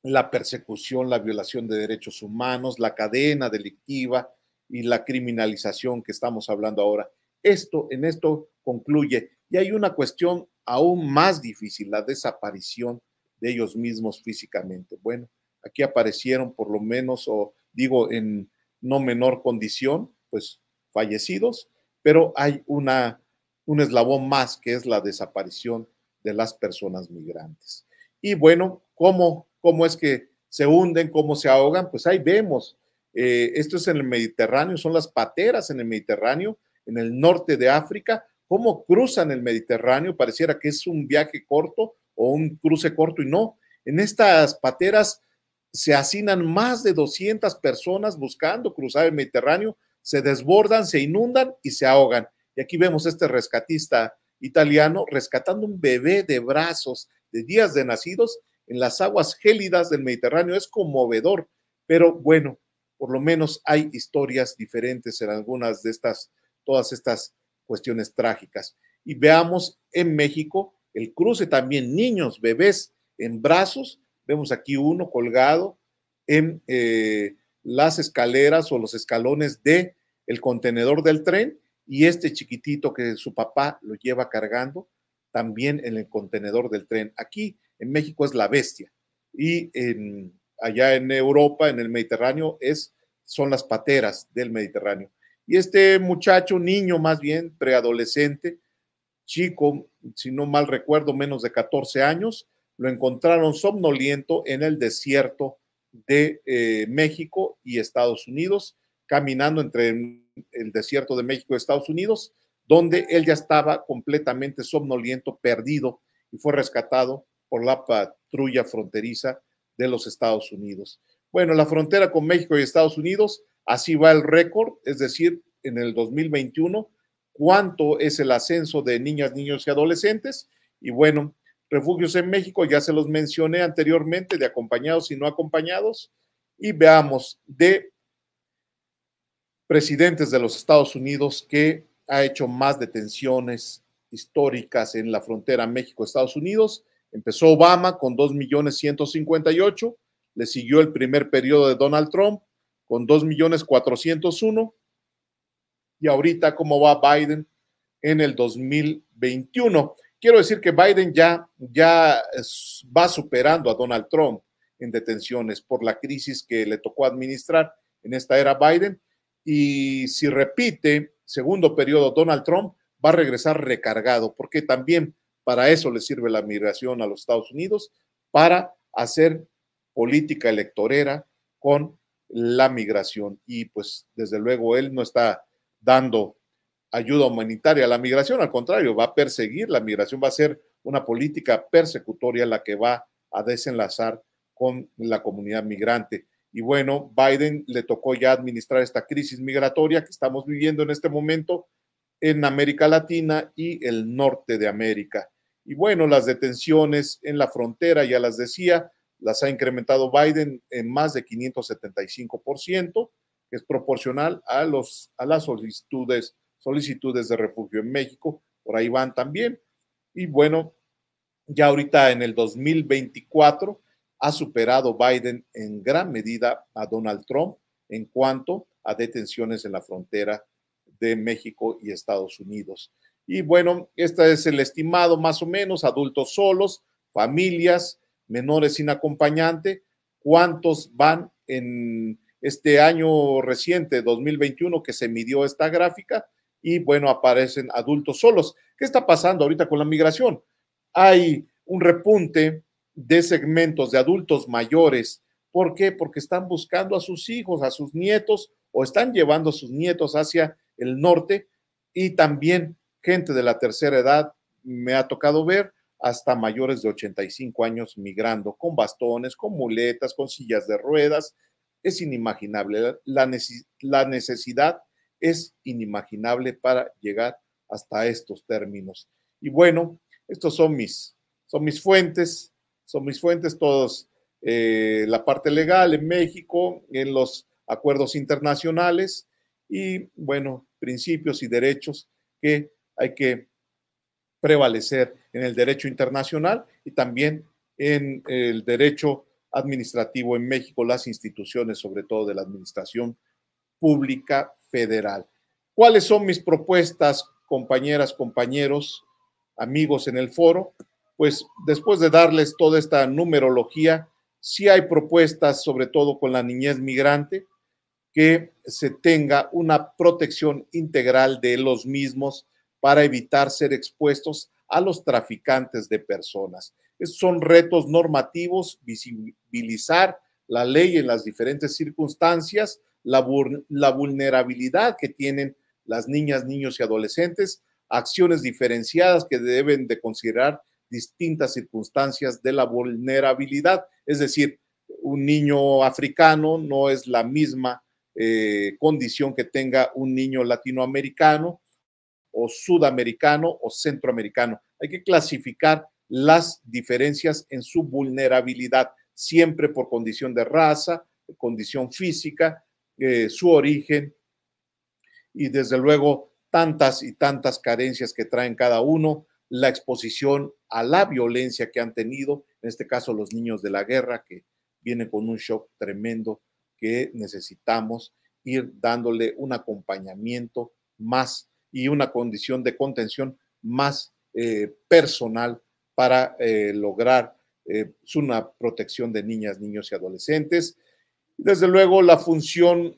la persecución, la violación de derechos humanos, la cadena delictiva y la criminalización que estamos hablando ahora. En esto concluye. Y hay una cuestión aún más difícil, la desaparición de ellos mismos físicamente. Bueno, aquí aparecieron por lo menos, o digo en no menor condición, pues fallecidos, pero hay un eslabón más que es la desaparición de las personas migrantes. Y bueno, ¿cómo es que se hunden, cómo se ahogan? Pues ahí vemos, esto es en el Mediterráneo, son las pateras en el Mediterráneo, en el norte de África, cómo cruzan el Mediterráneo, pareciera que es un viaje corto o un cruce corto y no, en estas pateras se hacinan más de 200 personas buscando cruzar el Mediterráneo, se desbordan, se inundan y se ahogan. Y aquí vemos este rescatista italiano rescatando un bebé de brazos de días de nacidos en las aguas gélidas del Mediterráneo. Es conmovedor, pero bueno, por lo menos hay historias diferentes en algunas de todas estas cuestiones trágicas. Y veamos en México el cruce también, niños, bebés en brazos. Vemos aquí uno colgado en las escaleras o los escalones del contenedor del tren y este chiquitito que su papá lo lleva cargando también en el contenedor del tren. Aquí en México es la bestia y allá en Europa, en el Mediterráneo, son las pateras del Mediterráneo. Y este muchacho, niño más bien, preadolescente, chico, si no mal recuerdo, menos de 14 años, lo encontraron somnoliento en el desierto de México y Estados Unidos, caminando entre el desierto de México y Estados Unidos, donde él ya estaba completamente somnoliento, perdido, y fue rescatado por la patrulla fronteriza de los Estados Unidos. Bueno, la frontera con México y Estados Unidos, así va el récord, es decir, en el 2021, cuánto es el ascenso de niñas, niños y adolescentes. Y bueno, refugios en México, ya se los mencioné anteriormente, de acompañados y no acompañados. Y veamos de presidentes de los Estados Unidos que ha hecho más detenciones históricas en la frontera México-Estados Unidos. Empezó Obama con 2.158.000, le siguió el primer periodo de Donald Trump con 2.401.000, y ahorita cómo va Biden en el 2021. Quiero decir que Biden ya va superando a Donald Trump en detenciones por la crisis que le tocó administrar en esta era Biden, y si repite segundo periodo Donald Trump, va a regresar recargado, porque también para eso le sirve la migración a los Estados Unidos, para hacer política electorera con la migración. Y pues desde luego él no está dando ayuda humanitaria a la migración, al contrario, va a perseguir la migración, va a ser una política persecutoria la que va a desenlazar con la comunidad migrante. Y bueno, Biden le tocó ya administrar esta crisis migratoria que estamos viviendo en este momento en América Latina y el norte de América. Y bueno, las detenciones en la frontera, ya las decía, las ha incrementado Biden en más de 575%, que es proporcional a las solicitudes de refugio en México, por ahí van también. Y bueno, ya ahorita en el 2024 ha superado Biden en gran medida a Donald Trump en cuanto a detenciones en la frontera de México y Estados Unidos. Y bueno, este es el estimado más o menos, adultos solos, familias, menores sin acompañante, cuántos van en este año reciente, 2021, que se midió esta gráfica, y bueno, aparecen adultos solos. ¿Qué está pasando ahorita con la migración? Hay un repunte de segmentos de adultos mayores. ¿Por qué? Porque están buscando a sus hijos, a sus nietos, o están llevando a sus nietos hacia el norte, y también gente de la tercera edad, me ha tocado ver, hasta mayores de 85 años migrando, con bastones, con muletas, con sillas de ruedas. Es inimaginable, la necesidad es inimaginable para llegar hasta estos términos. Y bueno, estos son mis fuentes, todos, la parte legal en México, en los acuerdos internacionales, y bueno, principios y derechos que hay que prevalecer en el derecho internacional y también en el derecho administrativo en México, las instituciones, sobre todo de la administración pública federal. ¿Cuáles son mis propuestas, compañeras, compañeros, amigos en el foro? Pues después de darles toda esta numerología, sí hay propuestas, sobre todo con la niñez migrante, que se tenga una protección integral de los mismos para evitar ser expuestos a los traficantes de personas. Estos son retos normativos, visibilizar la ley en las diferentes circunstancias, la vulnerabilidad que tienen las niñas, niños y adolescentes, acciones diferenciadas que deben de considerar distintas circunstancias de la vulnerabilidad. Es decir, un niño africano no es la misma condición que tenga un niño latinoamericano o sudamericano o centroamericano. Hay que clasificar las diferencias en su vulnerabilidad, siempre por condición de raza, condición física, su origen y desde luego tantas y tantas carencias que traen cada uno, la exposición a la violencia que han tenido, en este caso los niños de la guerra que vienen con un shock tremendo que necesitamos ir dándole un acompañamiento más y una condición de contención más personal para lograr una protección de niñas, niños y adolescentes. Desde luego, la función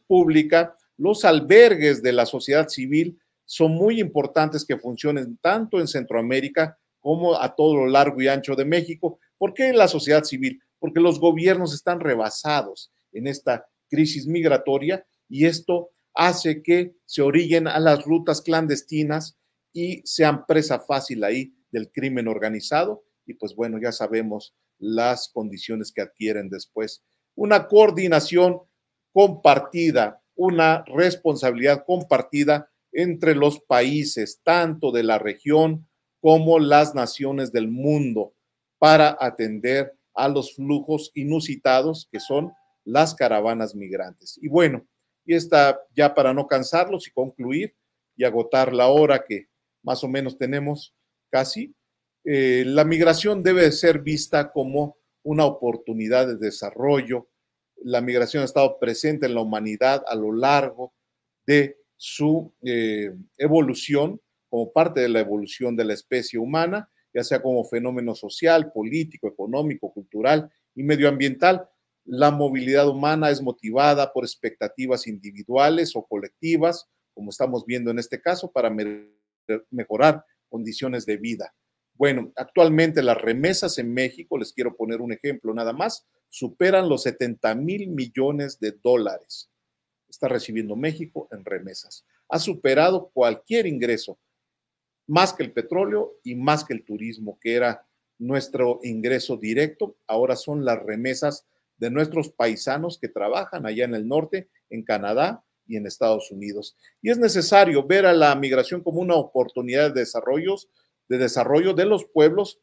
pública, los albergues de la sociedad civil son muy importantes que funcionen tanto en Centroamérica como a todo lo largo y ancho de México. ¿Por qué la sociedad civil? Porque los gobiernos están rebasados en esta crisis migratoria y esto hace que se orillen a las rutas clandestinas y sean presa fácil ahí del crimen organizado. Y pues bueno, ya sabemos las condiciones que adquieren después. Una coordinación compartida, una responsabilidad compartida entre los países, tanto de la región como las naciones del mundo, para atender a los flujos inusitados que son las caravanas migrantes. Y bueno, y esta ya para no cansarlos y concluir y agotar la hora que más o menos tenemos casi, la migración debe ser vista como una oportunidad de desarrollo. La migración ha estado presente en la humanidad a lo largo de su evolución, como parte de la evolución de la especie humana, ya sea como fenómeno social, político, económico, cultural y medioambiental. La movilidad humana es motivada por expectativas individuales o colectivas, como estamos viendo en este caso, para mejorar condiciones de vida. Bueno, actualmente las remesas en México, les quiero poner un ejemplo nada más, superan los 70,000 millones de dólares. Está recibiendo México en remesas. Ha superado cualquier ingreso, más que el petróleo y más que el turismo, que era nuestro ingreso directo. Ahora son las remesas de nuestros paisanos que trabajan allá en el norte, en Canadá y en Estados Unidos. Y es necesario ver a la migración como una oportunidad de desarrollo de los pueblos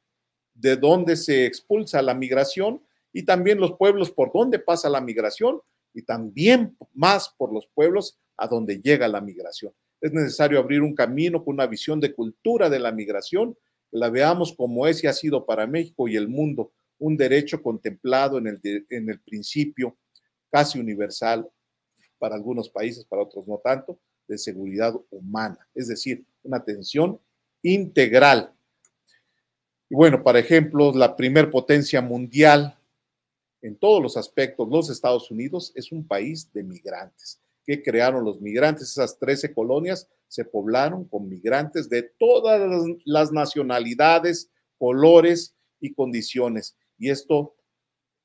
de donde se expulsa la migración y también los pueblos por donde pasa la migración y también más por los pueblos a donde llega la migración. Es necesario abrir un camino con una visión de cultura de la migración, que la veamos como es y ha sido para México y el mundo, un derecho contemplado en el principio casi universal para algunos países, para otros no tanto, de seguridad humana, es decir, una atención integral. Y bueno, por ejemplo, la primer potencia mundial en todos los aspectos, los Estados Unidos, es un país de migrantes. ¿Qué crearon los migrantes? Esas 13 colonias se poblaron con migrantes de todas las nacionalidades, colores y condiciones. Y esto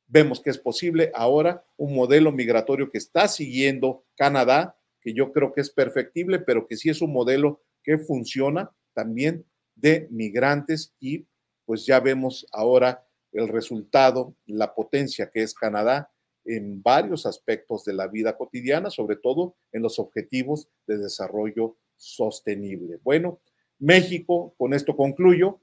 vemos que es posible ahora, un modelo migratorio que está siguiendo Canadá, que yo creo que es perfectible, pero que sí es un modelo que funciona también de migrantes y pues ya vemos ahora el resultado, la potencia que es Canadá en varios aspectos de la vida cotidiana, sobre todo en los objetivos de desarrollo sostenible. Bueno, México, con esto concluyo,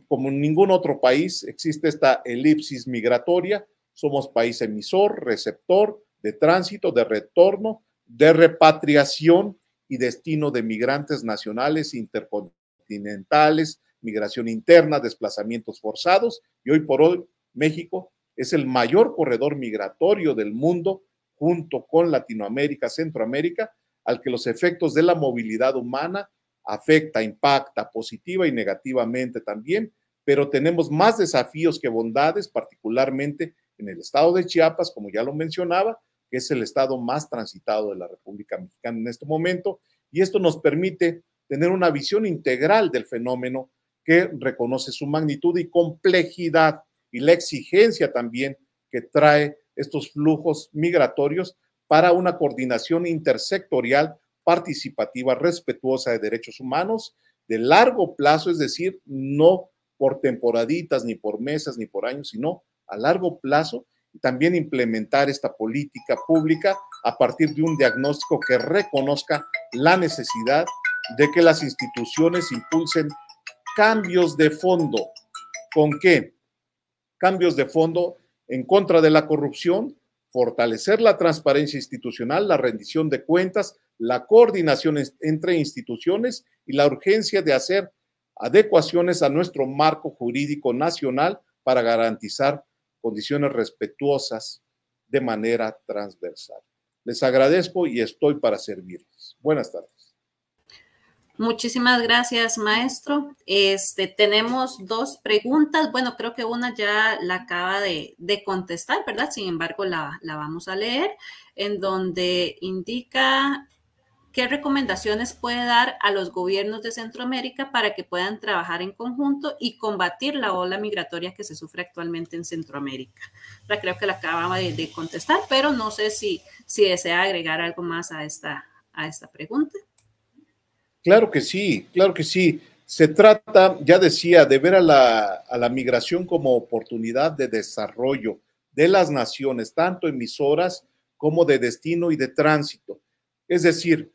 como ningún otro país existe esta elipsis migratoria, somos país emisor, receptor, de tránsito, de retorno, de repatriación y destino de migrantes nacionales, intercontinentales, migración interna, desplazamientos forzados, y hoy por hoy México es el mayor corredor migratorio del mundo, junto con Latinoamérica, Centroamérica, al que los efectos de la movilidad humana afecta, impacta positiva y negativamente también, pero tenemos más desafíos que bondades, particularmente en el estado de Chiapas, como ya lo mencionaba, que es el estado más transitado de la República Mexicana en este momento, y esto nos permite tener una visión integral del fenómeno que reconoce su magnitud y complejidad y la exigencia también que trae estos flujos migratorios para una coordinación intersectorial, participativa, respetuosa de derechos humanos, de largo plazo, es decir, no por temporaditas, ni por meses, ni por años, sino a largo plazo, y también implementar esta política pública a partir de un diagnóstico que reconozca la necesidad de que las instituciones impulsen cambios de fondo. ¿Con qué? Cambios de fondo en contra de la corrupción, fortalecer la transparencia institucional, la rendición de cuentas, la coordinación entre instituciones y la urgencia de hacer adecuaciones a nuestro marco jurídico nacional para garantizar condiciones respetuosas de manera transversal. Les agradezco y estoy para servirles. Buenas tardes. Muchísimas gracias, maestro. Tenemos dos preguntas. Bueno, creo que una ya la acaba de contestar, ¿verdad? Sin embargo, la vamos a leer, en donde indica ¿qué recomendaciones puede dar a los gobiernos de Centroamérica para que puedan trabajar en conjunto y combatir la ola migratoria que se sufre actualmente en Centroamérica? Creo que la acababa de contestar, pero no sé si desea agregar algo más a esta pregunta. Claro que sí, claro que sí. Se trata, ya decía, de ver a la migración como oportunidad de desarrollo de las naciones, tanto emisoras como de destino y de tránsito. Es decir,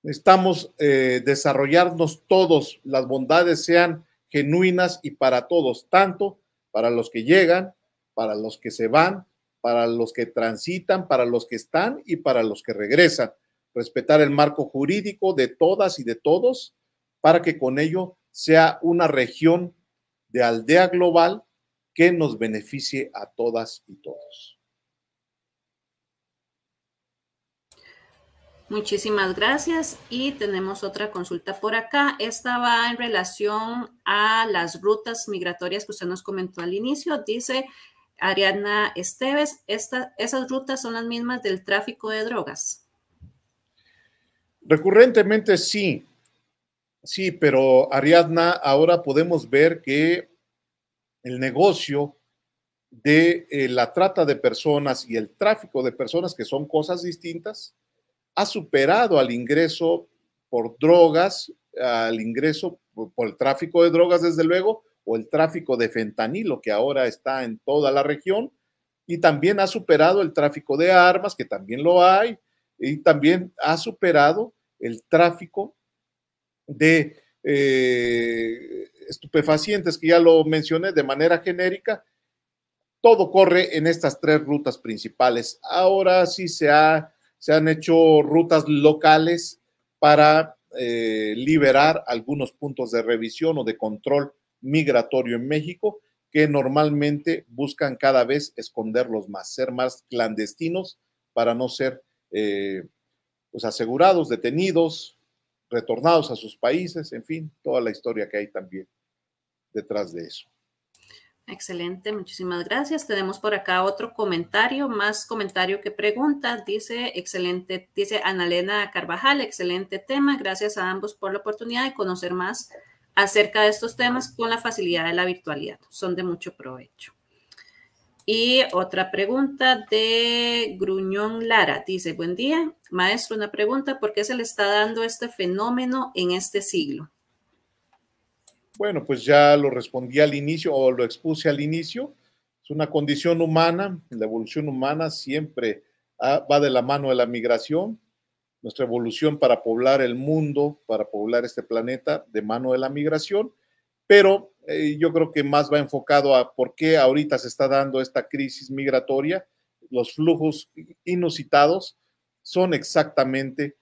necesitamos desarrollarnos todos, las bondades sean genuinas y para todos, tanto para los que llegan, para los que se van, para los que transitan, para los que están y para los que regresan. Respetar el marco jurídico de todas y de todos para que con ello sea una región de aldea global que nos beneficie a todas y todos. Muchísimas gracias y tenemos otra consulta por acá. Esta va en relación a las rutas migratorias que usted nos comentó al inicio. Dice Ariadna Esteves, ¿esas rutas son las mismas del tráfico de drogas? Recurrentemente sí, pero Ariadna, ahora podemos ver que el negocio de la trata de personas y el tráfico de personas, que son cosas distintas, ha superado al ingreso por drogas, al ingreso por el tráfico de drogas, desde luego, o el tráfico de fentanilo, que ahora está en toda la región, y también ha superado el tráfico de armas, que también lo hay, y también ha superado el tráfico de estupefacientes, que ya lo mencioné de manera genérica. Todo corre en estas tres rutas principales. Ahora sí se han hecho rutas locales para liberar algunos puntos de revisión o de control migratorio en México, que normalmente buscan cada vez esconderlos más, ser más clandestinos para no ser pues asegurados, detenidos, retornados a sus países, en fin, toda la historia que hay también detrás de eso. Excelente, muchísimas gracias. Tenemos por acá otro comentario, más comentario que pregunta. Dice, excelente, dice Analena Carvajal, excelente tema. Gracias a ambos por la oportunidad de conocer más acerca de estos temas con la facilidad de la virtualidad. Son de mucho provecho. Y otra pregunta de Gruñón Lara. Dice, buen día, maestro, una pregunta, ¿por qué se le está dando este fenómeno en este siglo? Bueno, pues ya lo respondí al inicio o lo expuse al inicio. Es una condición humana, la evolución humana siempre va de la mano de la migración. Nuestra evolución para poblar el mundo, para poblar este planeta, de mano de la migración, pero yo creo que más va enfocado a por qué ahorita se está dando esta crisis migratoria. Los flujos inusitados son exactamente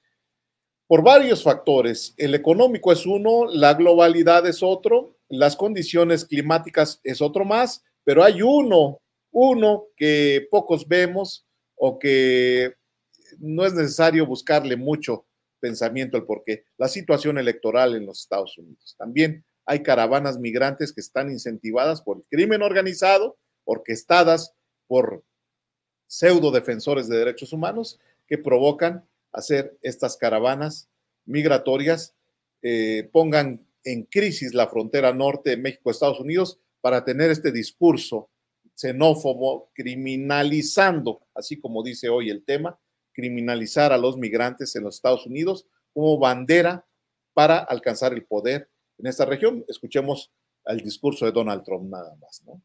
por varios factores. El económico es uno, la globalidad es otro, las condiciones climáticas es otro más, pero hay uno que pocos vemos o que no es necesario buscarle mucho pensamiento al porqué. La situación electoral en los Estados Unidos. También hay caravanas migrantes que están incentivadas por el crimen organizado, orquestadas por pseudo defensores de derechos humanos que provocan hacer estas caravanas migratorias, pongan en crisis la frontera norte de México, Estados Unidos, para tener este discurso xenófobo, criminalizando, así como dice hoy el tema, criminalizar a los migrantes en los Estados Unidos como bandera para alcanzar el poder en esta región. Escuchemos el discurso de Donald Trump nada más, ¿no?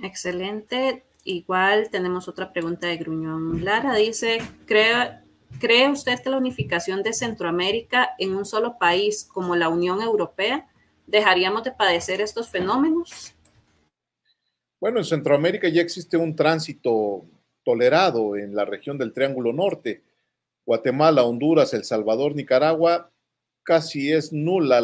Excelente. Igual tenemos otra pregunta de Gruñón Lara. Dice, ¿cree usted que la unificación de Centroamérica en un solo país como la Unión Europea dejaríamos de padecer estos fenómenos? Bueno, en Centroamérica ya existe un tránsito tolerado en la región del Triángulo Norte. Guatemala, Honduras, El Salvador, Nicaragua, casi es nula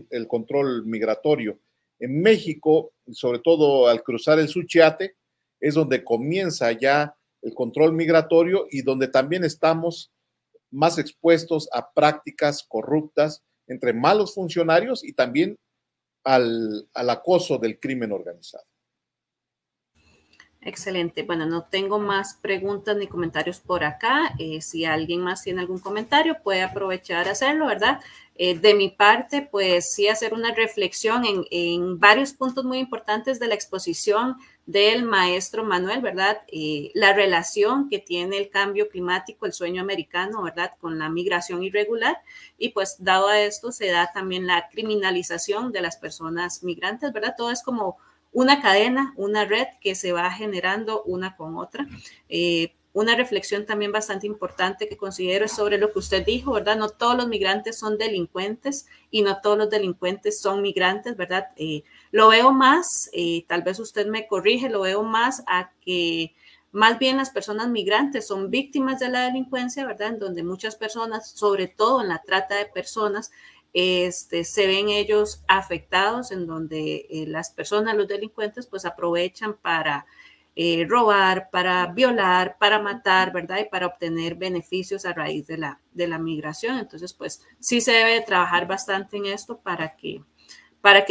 el control migratorio. En México, sobre todo al cruzar el Suchiate, es donde comienza ya el control migratorio y donde también estamos más expuestos a prácticas corruptas entre malos funcionarios y también al acoso del crimen organizado. Excelente. Bueno, no tengo más preguntas ni comentarios por acá. Si alguien más tiene algún comentario, puede aprovechar a hacerlo, ¿verdad? De mi parte, pues sí hacer una reflexión en varios puntos muy importantes de la exposición del maestro Manuel, ¿verdad? La relación que tiene el cambio climático, el sueño americano, ¿verdad? Con la migración irregular. Y pues dado a esto se da también la criminalización de las personas migrantes, ¿verdad? Todo es como una cadena, una red que se va generando una con otra. Una reflexión también bastante importante que considero es sobre lo que usted dijo, ¿verdad? No todos los migrantes son delincuentes y no todos los delincuentes son migrantes, ¿verdad? Lo veo más, tal vez usted me corrige, lo veo más a que más bien las personas migrantes son víctimas de la delincuencia, ¿verdad? En donde muchas personas, sobre todo en la trata de personas, se ven ellos afectados, en donde las personas, los delincuentes, pues aprovechan para robar, para violar, para matar, ¿verdad? Y para obtener beneficios a raíz de la migración. Entonces, pues sí se debe trabajar bastante en esto para que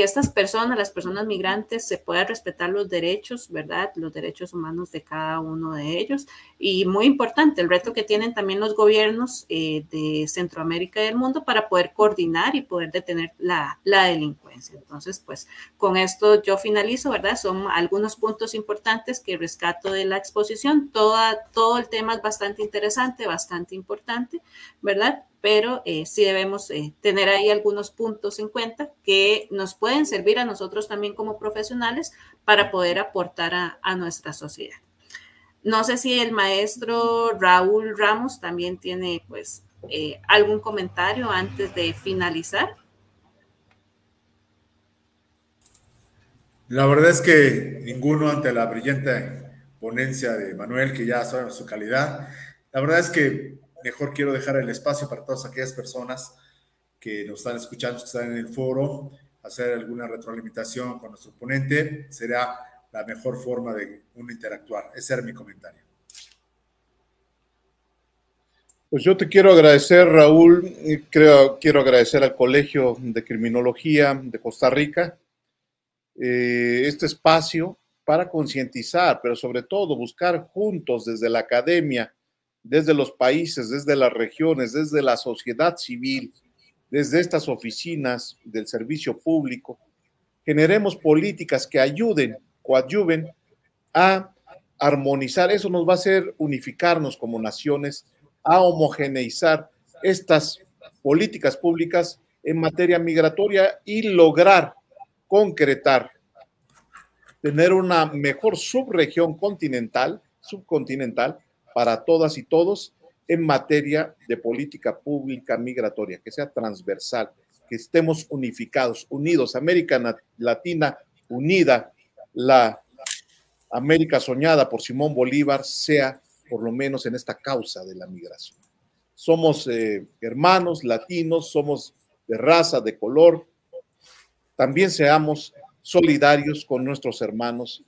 estas personas, las personas migrantes, se puedan respetar los derechos, ¿verdad? Los derechos humanos de cada uno de ellos. Y muy importante, el reto que tienen también los gobiernos de Centroamérica y del mundo para poder coordinar y poder detener la delincuencia. Entonces, pues con esto yo finalizo, ¿verdad? Son algunos puntos importantes que rescato de la exposición. Todo el tema es bastante interesante, bastante importante, ¿verdad? Pero sí debemos tener ahí algunos puntos en cuenta que nos pueden servir a nosotros también como profesionales para poder aportar a nuestra sociedad. No sé si el maestro Raúl Ramos también tiene pues algún comentario antes de finalizar. La verdad es que ninguno ante la brillante ponencia de Manuel, que ya sabemos su calidad. La verdad es que mejor quiero dejar el espacio para todas aquellas personas que nos están escuchando, que están en el foro, hacer alguna retroalimentación con nuestro ponente. Será la mejor forma de uno interactuar. Ese era mi comentario. Pues yo te quiero agradecer, Raúl, y quiero agradecer al Colegio de Criminología de Costa Rica este espacio para concientizar, pero sobre todo buscar juntos desde la academia, desde los países, desde las regiones, desde la sociedad civil, desde estas oficinas del servicio público, generemos políticas que ayuden, coadyuven a armonizar. Eso nos va a hacer unificarnos como naciones, a homogeneizar estas políticas públicas en materia migratoria y lograr concretar, tener una mejor subregión subcontinental para todas y todos en materia de política pública migratoria, que sea transversal, que estemos unificados, unidos, América Latina unida, la América soñada por Simón Bolívar sea por lo menos en esta causa de la migración. Somos hermanos latinos, somos de raza, de color, también seamos solidarios con nuestros hermanos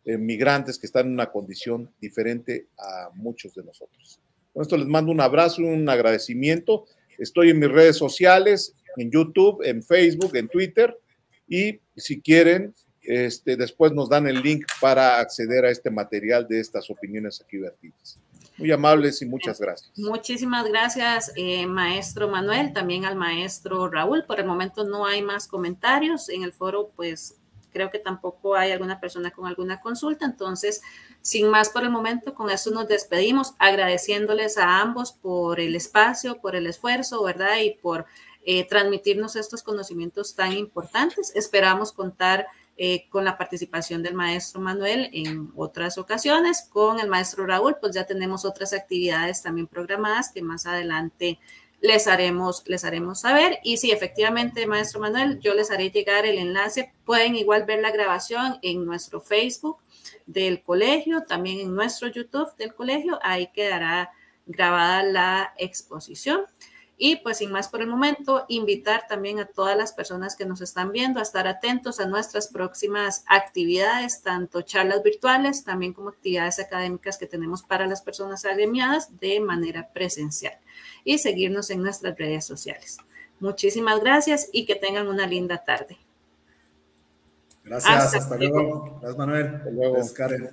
migrantes que están en una condición diferente a muchos de nosotros. Con esto les mando un abrazo, un agradecimiento. Estoy en mis redes sociales, en YouTube, en Facebook, en Twitter, y si quieren, después nos dan el link para acceder a este material de estas opiniones aquí vertidas. Muy amables y muchas gracias. Muchísimas gracias, maestro Manuel, también al maestro Raúl. Por el momento no hay más comentarios en el foro, pues creo que tampoco hay alguna persona con alguna consulta. Entonces, sin más por el momento, con eso nos despedimos, agradeciéndoles a ambos por el espacio, por el esfuerzo, ¿verdad? Y por transmitirnos estos conocimientos tan importantes. Esperamos contar con la participación del maestro Manuel en otras ocasiones. Con el maestro Raúl, pues ya tenemos otras actividades también programadas que más adelante les haremos saber. Y sí, efectivamente, maestro Manuel, yo les haré llegar el enlace. Pueden igual ver la grabación en nuestro Facebook del colegio, también en nuestro YouTube del colegio. Ahí quedará grabada la exposición. Y pues sin más por el momento, invitar también a todas las personas que nos están viendo a estar atentos a nuestras próximas actividades, tanto charlas virtuales, también como actividades académicas que tenemos para las personas agremiadas de manera presencial, y seguirnos en nuestras redes sociales. Muchísimas gracias y que tengan una linda tarde. Gracias, hasta luego. Gracias, Manuel. Hasta luego. Gracias, Karen.